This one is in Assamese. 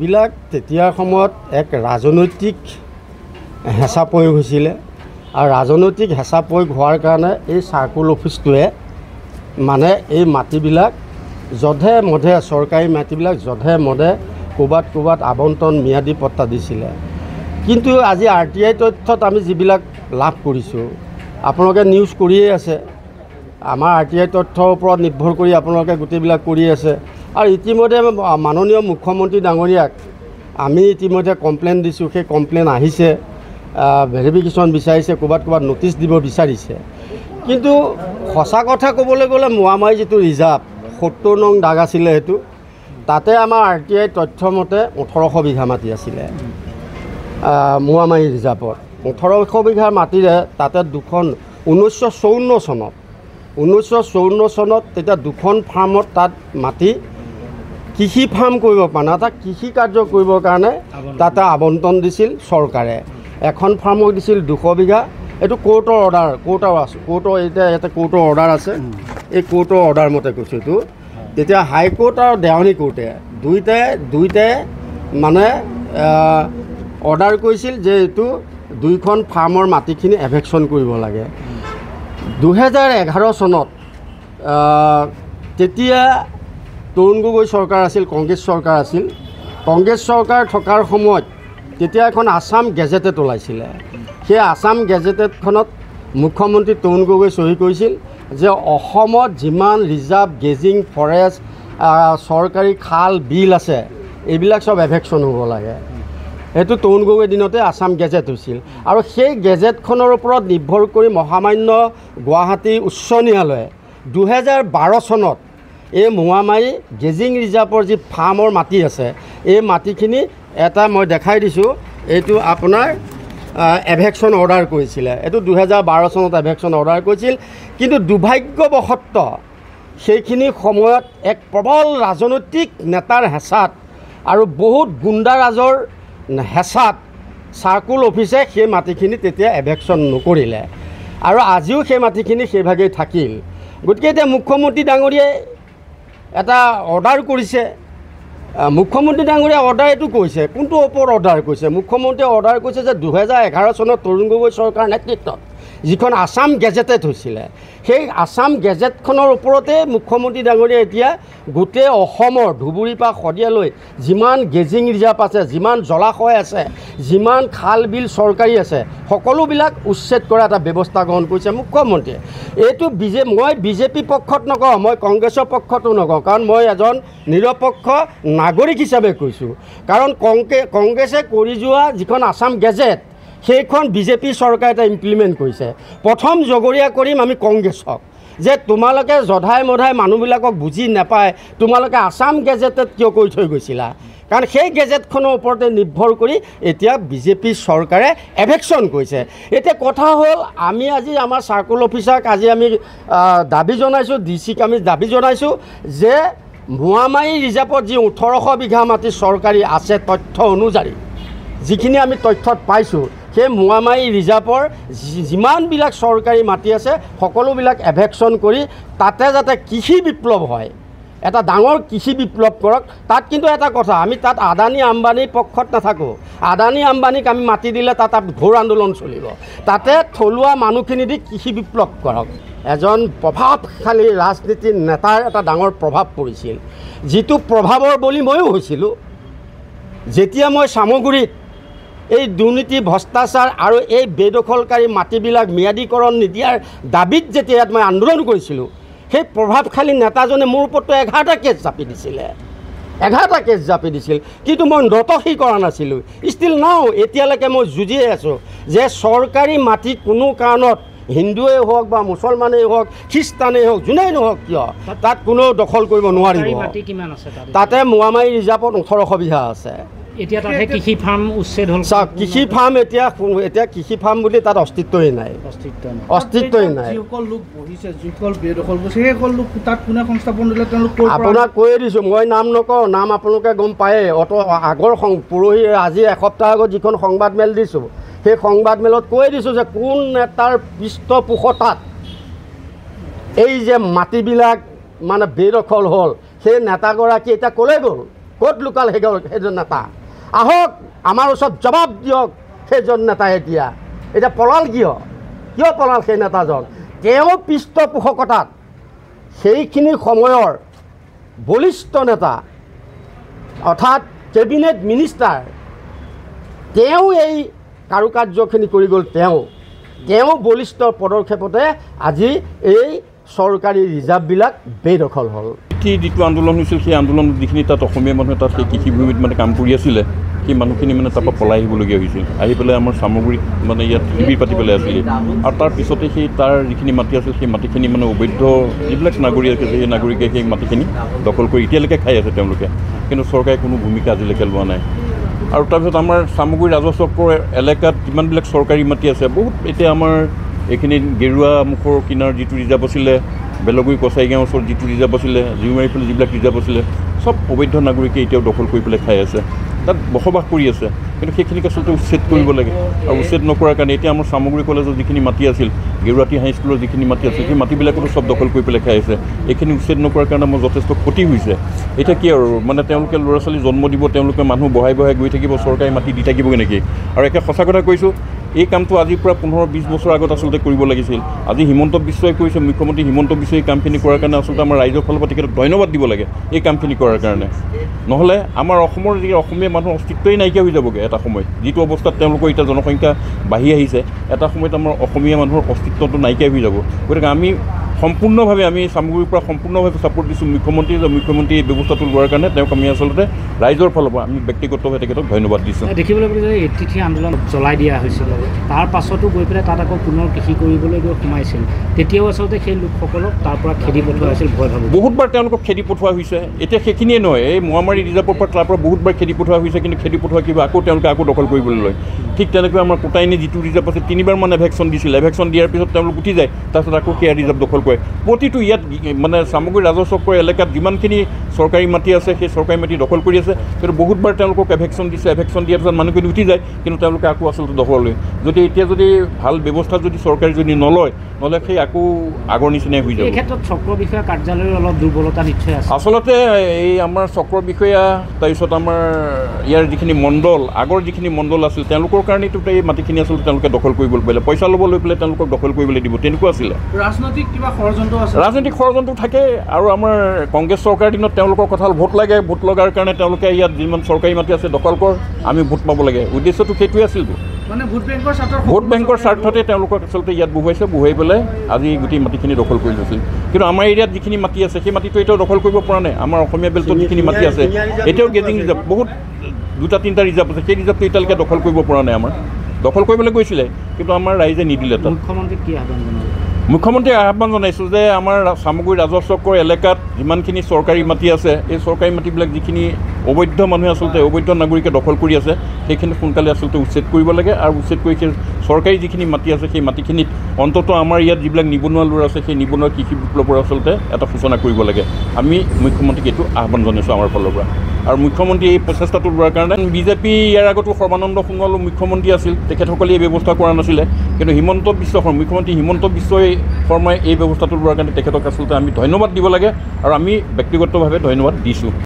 বিলাক তেতিয়াৰ সময়ত এক ৰাজনৈতিক হেঁচা প্ৰয়োগ হৈছিলে আৰু ৰাজনৈতিক হেঁচা প্ৰয়োগ হোৱাৰ কাৰণে এই চাৰ্কুল অফিচটোৱে মানে এই মাটিবিলাক যধে মধে চৰকাৰী মাটিবিলাক যধে মধে ক'ৰবাত আবণ্টন ম্যাদী পট্টা দিছিলে। কিন্তু আজি RTI তথ্যত আমি যিবিলাক লাভ কৰিছোঁ, আপোনালোকে নিউজ কৰিয়ে আছে, আমাৰ RTI তথ্যৰ ওপৰত নিৰ্ভৰ কৰি আপোনালোকে গোটেইবিলাক কৰি আছে। আৰু ইতিমধ্যে মাননীয় মুখ্যমন্ত্ৰী ডাঙৰীয়াক আমি ইতিমধ্যে কমপ্লেইন দিছোঁ, সেই কমপ্লেইন আহিছে, ভেৰিফিকেশ্যন বিচাৰিছে, ক'ৰবাত ন'টিচ দিব বিচাৰিছে। কিন্তু সঁচা কথা ক'বলৈ গ'লে মোৱামাৰী যিটো ৰিজাৰ্ভ 70 নং দাগ আছিলে, সেইটো তাতে আমাৰ RTI তথ্য মতে 1800 বিঘা মাটি আছিলে মোৱামাৰী ৰিজাৰ্ভত। 1800 বিঘা মাটিৰে তাতে দুখন 1954 চনত তেতিয়া দুখন ফাৰ্মত তাত মাটি কৃষি ফাৰ্ম কৰিব পৰা নাই, তাত কৃষি কাৰ্য কৰিবৰ কাৰণে তাতে আবণ্টন দিছিল চৰকাৰে। এখন ফাৰ্মক দিছিল 200 বিঘা। এইটো কোৰ্টৰ অৰ্ডাৰ, কোৰ্টৰ এতিয়া ইয়াতে কোৰ্টৰ অৰ্ডাৰ আছে, এই কোৰ্টৰ অৰ্ডাৰ মতে কৈছোঁ এইটো। তেতিয়া হাইকোৰ্ট আৰু দেৱানী কোৰ্টে দুইটাই মানে অৰ্ডাৰ কৰিছিল যে এইটো দুইখন ফাৰ্মৰ মাটিখিনি এভেকশ্যন কৰিব লাগে। 2011 চনত তেতিয়া তৰুণ গগৈ চৰকাৰ আছিল, কংগ্ৰেছ চৰকাৰ আছিল। কংগ্ৰেছ চৰকাৰ থকাৰ সময়ত তেতিয়া এখন আছাম গেজেটেড ওলাইছিলে। সেই আছাম গেজেটেডখনত মুখ্যমন্ত্ৰী তৰুণ গগৈ চহী কৰিছিল যে অসমত যিমান ৰিজাৰ্ভ, গেজিং, ফৰেষ্ট, চৰকাৰী খাল বিল আছে, এইবিলাক চব এভেকশ্যন হ'ব লাগে। সেইটো তৰুণ গগৈৰ দিনতে আছাম গেজেট হৈছিল। আৰু সেই গেজেটখনৰ ওপৰত নিৰ্ভৰ কৰি মহামান্য গুৱাহাটী উচ্চ ন্যায়ালয়ে 2012 চনত এই মোৱামাৰী গেজিং ৰিজাৰ্ভৰ যি ফাৰ্মৰ মাটি আছে, এই মাটিখিনি এটা মই দেখাই দিছোঁ, এইটো আপোনাৰ এভেকশ্যন অৰ্ডাৰ কৰিছিলে। এইটো 2012 চনত এভেকশ্যন অৰ্ডাৰ কৰিছিল। কিন্তু দুৰ্ভাগ্যবশতঃ সেইখিনি সময়ত এক প্ৰবল ৰাজনৈতিক নেতাৰ হেঁচাত আৰু বহুত গুণ্ডাৰাজৰ হেঁচাত চাৰ্কুল অফিচে সেই মাটিখিনি তেতিয়া এভেকশ্যন নকৰিলে আৰু আজিও সেই মাটিখিনি সেইভাগেই থাকিল। গতিকে এতিয়া মুখ্যমন্ত্ৰী ডাঙৰীয়াই এটা অৰ্ডাৰ কৰিছে। মুখ্যমন্ত্ৰী ডাঙৰীয়া অৰ্ডাৰ এইটো কৈছে, কোনটো ওপৰত অৰ্ডাৰ কৰিছে? মুখ্যমন্ত্ৰীয়ে অৰ্ডাৰ কৰিছে যে 2011 চনত তৰুণ গগৈ চৰকাৰৰ নেতৃত্বত যিখন আছাম গেজেটেড হৈছিলে, সেই আছাম গেজেটখনৰ ওপৰতে মুখ্যমন্ত্ৰী ডাঙৰীয়া এতিয়া গোটেই অসমৰ ধুবুৰীৰ পৰা শদিয়ালৈ যিমান গেজিং ৰিজাৰ্ভ আছে, যিমান জলাশয় আছে, যিমান খাল বিল চৰকাৰী আছে, সকলোবিলাক উচ্ছেদ কৰা এটা ব্যৱস্থা গ্ৰহণ কৰিছে মুখ্যমন্ত্ৰীয়ে। এইটো মই বিজেপি পক্ষত নকওঁ, মই কংগ্ৰেছৰ পক্ষতো নকওঁ, কাৰণ মই এজন নিৰপেক্ষ নাগৰিক হিচাপে কৈছোঁ। কাৰণ কংগ্ৰেছে কৰি যোৱা যিখন আছাম গেজেট, সেইখন বিজেপি চৰকাৰে এটা ইমপ্লিমেণ্ট কৰিছে। প্ৰথম জগৰীয়া কৰিম আমি কংগ্ৰেছক, যে তোমালোকে জধাই মধাই মানুহবিলাকক বুজি নাপায়, তোমালোকে আছাম গেজেটেড কিয় কৰি থৈ গৈছিলা? কাৰণ সেই গেজেটখনৰ ওপৰতে নিৰ্ভৰ কৰি এতিয়া বিজেপি চৰকাৰে এভেকশ্যন কৰিছে। এতিয়া কথা হ'ল, আমি আজি আমাৰ চাৰ্কুল অফিচাৰক আজি আমি দাবী জনাইছোঁ, DCক আমি দাবী জনাইছোঁ যে মোৱামাৰী ৰিজাৰ্ভত যি 1800 বিঘা মাটি চৰকাৰী আছে, তথ্য অনুযায়ী যিখিনি আমি তথ্যত পাইছোঁ, সেই মোৱামাৰী ৰিজাৰ্ভৰ যিমানবিলাক চৰকাৰী মাটি আছে সকলোবিলাক এভেকশ্যন কৰি তাতে যাতে কৃষি বিপ্লৱ হয়, এটা ডাঙৰ কৃষি বিপ্লৱ কৰক। তাত কিন্তু এটা কথা, আমি তাত আদানী আম্বানীৰ পক্ষত নাথাকোঁ। আদানী আম্বানীক আমি মাটি দিলে তাত ঘোৰ আন্দোলন চলিব। তাতে থলুৱা মানুহখিনি দি কৃষি বিপ্লৱ কৰক। এজন প্ৰভাৱশালী ৰাজনীতিৰ নেতাৰ এটা ডাঙৰ প্ৰভাৱ পৰিছিল, যিটো প্ৰভাৱৰ বলি ময়ো হৈছিলোঁ। যেতিয়া মই চামগুৰিত এই দুৰ্নীতি, ভ্ৰষ্টাচাৰ আৰু এই বেদখলকাৰী মাটিবিলাক ম্যাদীকৰণ নিদিয়াৰ দাবীত যেতিয়া ইয়াত মই আন্দোলন কৰিছিলোঁ, সেই প্ৰভাৱশালী নেতাজনে মোৰ ওপৰতো 11টা কেছ জাপি দিছিলে, 11টা কেছ জাপি দিছিল। কিন্তু মই নতশি কৰা নাছিলোঁ। ষ্টিল নাও এতিয়ালৈকে মই যুঁজিয়ে আছোঁ যে চৰকাৰী মাটি কোনো কাৰণত হিন্দুৱেই হওক বা মুছলমানেই হওক, খ্ৰীষ্টানেই হওক, যোনেই নহওক কিয়, তাত কোনেও দখল কৰিব নোৱাৰিব। তাতে মোৱামাৰী ৰিজাৰ্ভত 1800 বিঘা আছে। এতিয়া তাতে কৃষি ফাৰ্ম উচ্ছেদ হ'ল। চাওক, কৃষি ফাৰ্ম এতিয়া কৃষি ফাৰ্ম বুলি তাত অস্তিত্বই নাই, অস্তিত্বই নাই। যিসকল লোক বহিছে, যিসকল বেদখল কৰিছে, সেইসকল লোক তাত কোনে সংস্থাপন দিলে তেওঁলোক আপোনাক কৈয়ে দিছোঁ, মই নাম নকওঁ, নাম আপোনালোকে গম পায়েই। আগৰ পৰহি আজি এসপ্তাহ আগত যিখন সংবাদমেল দিছোঁ, সেই সংবাদমেলত কৈয়ে দিছোঁ যে কোন নেতাৰ পৃষ্ঠপোষকতাত এই যে মাটিবিলাক মানে বেদখল হ'ল, সেই নেতাগৰাকী এতিয়া ক'লৈ গ'ল? ক'ত লুকাল সেইজন নেতা আহক আমাৰ ওচৰত জবাব দিয়ক সেইজন নেতাই এতিয়া পলাল কিয় পলাল সেই নেতাজন তেওঁ পৃষ্ঠপোষকতাত সেইখিনি সময়ৰ বলিষ্ঠ নেতা অৰ্থাৎ কেবিনেট মিনিষ্টাৰ তেওঁ এই কাৰুকাৰ্যখিনি কৰি গ'ল তেওঁ বলিষ্ঠ পদক্ষেপতে আজি এই চৰকাৰী ৰিজাৰ্ভবিলাক বেদখল হ'ল যিটো আন্দোলন হৈছিল সেই আন্দোলনত যিখিনি তাত অসমীয়া মানুহে তাত সেই কৃষিভূমিত মানে কাম কৰি আছিলে সেই মানুহখিনি মানে তাৰপৰা পলাই আহিবলগীয়া হৈছিল আহি পেলাই আমাৰ সামগ্ৰী মানে ইয়াত শিবিৰ পাতি পেলাই আছিলে আৰু তাৰ পিছতে সেই তাৰ যিখিনি মাটি আছিল সেই মাটিখিনি মানে অবৈধ যিবিলাক নাগৰিক আছে সেই নাগৰিকে সেই মাটিখিনি দখল কৰি এতিয়ালৈকে খাই আছে তেওঁলোকে কিন্তু চৰকাৰে কোনো ভূমিকা আজিলৈকে লোৱা নাই আৰু তাৰপিছত আমাৰ সামগ্ৰী ৰাজহ এলেকাত যিমানবিলাক চৰকাৰী মাটি আছে বহুত এতিয়া আমাৰ এইখিনি গেৰুৱা মুখৰ কিনাৰ যিটো ৰিজাৰ্ভ আছিলে বেলগুৰি কছাৰী গাঁৱৰ ওচৰত যিটো ৰিজাৰ্ভ আছিলে জিউমাৰী ফালে যিবিলাক ৰিজাৰ্ভ আছিলে চব অবৈধ নাগৰিকে এতিয়াও দখল কৰি পেলাই খাই আছে তাত বসবাস কৰি আছে কিন্তু সেইখিনিক আচলতে উচ্ছেদ কৰিব লাগে আৰু উচ্ছেদ নকৰাৰ কাৰণে এতিয়া আমাৰ সামগ্ৰী কলেজৰ যিখিনি মাটি আছিল গেৰুৱাটী হাইস্কুলৰ যিখিনি মাটি আছিল সেই মাটিবিলাকতো চব দখল কৰি পেলাই খাই আছে এইখিনি উচ্ছেদ নকৰাৰ কাৰণে আমাৰ যথেষ্ট ক্ষতি হৈছে এতিয়া কি আৰু মানে তেওঁলোকে ল'ৰা ছোৱালী জন্ম দিব তেওঁলোকে মানুহ বহাই গৈ থাকিব চৰকাৰী মাটি দি থাকিবগৈ নেকি আৰু একে সঁচা কথা কৈছোঁ এই কামটো আজিৰ পৰা 15-20 বছৰ আগত আচলতে কৰিব লাগিছিল আজি হিমন্ত বিশ্বই কৈছে মুখ্যমন্ত্ৰী হিমন্ত বিশ্বই এই কামখিনি কৰাৰ কাৰণে আচলতে আমাৰ ৰাইজৰ ফালৰ পৰা তেখেতক ধন্যবাদ দিব লাগে এই কামখিনি কৰাৰ কাৰণে নহ'লে আমাৰ অসমৰ যি অসমীয়া মানুহৰ অস্তিত্বই নাইকিয়া হৈ যাবগৈ এটা সময়ত যিটো অৱস্থাত তেওঁলোকৰ এতিয়া জনসংখ্যা বাঢ়ি আহিছে এটা সময়ত আমাৰ অসমীয়া মানুহৰ অস্তিত্বটো নাইকিয়া হৈ যাব গতিকে আমি সম্পূৰ্ণভাৱে আমি সামগ্ৰীৰ পৰা সম্পূৰ্ণভাৱে ছাপোৰ্ট দিছোঁ মুখ্যমন্ত্ৰী এই ব্যৱস্থাটো লোৱাৰ কাৰণে তেওঁক আমি আচলতে ৰাইজৰ ফালৰ পৰা আমি ব্যক্তিগতভাৱে তেখেতক ধন্যবাদ দিছোঁ দেখিবলৈ পাইছোঁ যে তিথি আন্দোলন জ্বলাই দিয়া হৈছিল তাৰ পাছতো গৈ পেলাই তাত আকৌ পুনৰ কৃষি কৰিবলৈ গৈ সোমাইছিল তেতিয়াও আচলতে সেই লোকসকলক তাৰ পৰা খেদি পঠোৱা হৈছিল ভয় ভাবো বহুতবাৰ তেওঁলোকক খেদি পঠোৱা হৈছে এতিয়া সেইখিনিয়ে নহয় এই মোৱামাৰী ৰিজাৰ্ভৰ পৰা তাৰ পৰা বহুতবাৰ খেদি পঠোৱা হৈছে কিন্তু খেদি পঠোৱা কিবা আকৌ তেওঁলোকে আকৌ দখল কৰিবলৈ লয় ঠিক তেনেকৈ আমাৰ কোটাইনী যিটো ৰিজাৰ্ভ আছে 3বাৰ মান এভেকশ্যন দিছিল এভেকশ্যন দিয়াৰ পিছত তেওঁলোক উঠি যায় তাৰপিছত আকৌ সেয়া ৰিজাৰ্ভ দখল কৰে প্ৰতিটো ইয়াত মানে সামগ্ৰী ৰাজহ এলেকাত যিমানখিনি চৰকাৰী মাটি আছে সেই চৰকাৰী মাটি দখল কৰি আছে কিন্তু বহুতবাৰ তেওঁলোকক এভেকশ্যন দিছে এভেকশ্যন দিয়াৰ পিছত মানুহখিনি উঠি যায় কিন্তু তেওঁলোকে আকৌ আচলতে দখল লয় এতিয়া যদি ভাল ব্যৱস্থা যদি চৰকাৰে যদি নলয় সেই আকৌ আগৰ নিচিনাই হৈ যাব এই ক্ষেত্ৰত চক্ৰ বিষয়া কাৰ্যালয়ৰ অলপ দুৰ্বলতা নিশ্চয় আছে আচলতে এই আমাৰ চক্ৰ বিষয়া তাৰপিছত আমাৰ ইয়াৰ যিখিনি মণ্ডল আগৰ যিখিনি মণ্ডল আছিল তেওঁলোকৰ কাৰণেতো এই মাটিখিনি আচলতে তেওঁলোকে দখল কৰিবলৈ পাৰিলে পইচা ল'ব লৈ পেলাই তেওঁলোকক দখল কৰিবলৈ দিব তেনেকুৱা আছিলে ৰাজনৈতিক কিবা ষড়যন্ত্ৰ আছে ৰাজনৈতিক ষড়যন্ত্ৰ থাকে আৰু আমাৰ কংগ্ৰেছ চৰকাৰৰ দিনত তেওঁলোকৰ কথা ভোট লাগে ভোট লগাৰ কাৰণে তেওঁলোকে ইয়াত যিমান চৰকাৰী মাটি আছে দখল কৰ আমি ভোট পাব লাগে উদ্দেশ্যটো সেইটোৱে আছিলতো মানে ভোট বেংকৰ স্বাৰ্থতে তেওঁলোকক আচলতে ইয়াত বহুৱাই পেলাই আজি গোটেই মাটিখিনি দখল কৰি লৈছিল কিন্তু আমাৰ এৰিয়াত যিখিনি মাটি আছে সেই মাটিটো এতিয়াও দখল কৰিব পৰা নাই আমাৰ অসমীয়া বেল্টত যিখিনি মাটি আছে এতিয়াও গেজিং ৰিজাৰ্ভ বহুত 2-3টা ৰিজাৰ্ভ আছে সেই ৰিজাৰ্ভটো এতিয়ালৈকে দখল কৰিব পৰা নাই আমাৰ দখল কৰিবলৈ গৈছিলে কিন্তু আমাৰ ৰাইজে নিদিলে তাত মুখ্যমন্ত্ৰীক আহ্বান জনাইছোঁ যে আমাৰ সামগ্ৰী ৰাজহ এলেকাত যিমানখিনি চৰকাৰী মাটি আছে এই চৰকাৰী মাটিবিলাক যিখিনি অবৈধ মানুহে আচলতে অবৈধ নাগৰিকে দখল কৰি আছে সেইখিনি সোনকালে আচলতে উচ্ছেদ কৰিব লাগে আৰু উচ্ছেদ কৰি সেই চৰকাৰী যিখিনি মাটি আছে সেই মাটিখিনিত অন্ততঃ আমাৰ ইয়াত যিবিলাক নিবনুৱা ল'ৰা আছে সেই নিবনুৱা কৃষি বিপ্লৱৰ আচলতে এটা সূচনা কৰিব লাগে আমি মুখ্যমন্ত্ৰীক এইটো আহ্বান জনাইছোঁ আমাৰ ফালৰ পৰা আৰু মুখ্যমন্ত্ৰী এই প্ৰচেষ্টাটো লোৱাৰ কাৰণে বিজেপি ইয়াৰ আগতো সৰ্বানন্দ সোণোৱাল মুখ্যমন্ত্ৰী আছিল তেখেতসকলে এই ব্যৱস্থা কৰা নাছিলে কিন্তু মুখ্যমন্ত্ৰী হিমন্ত বিশ্ব শৰ্মাই এই ব্যৱস্থাটো লোৱাৰ কাৰণে তেখেতক আচলতে আমি ধন্যবাদ দিব লাগে আৰু আমি ব্যক্তিগতভাৱে ধন্যবাদ দিছোঁ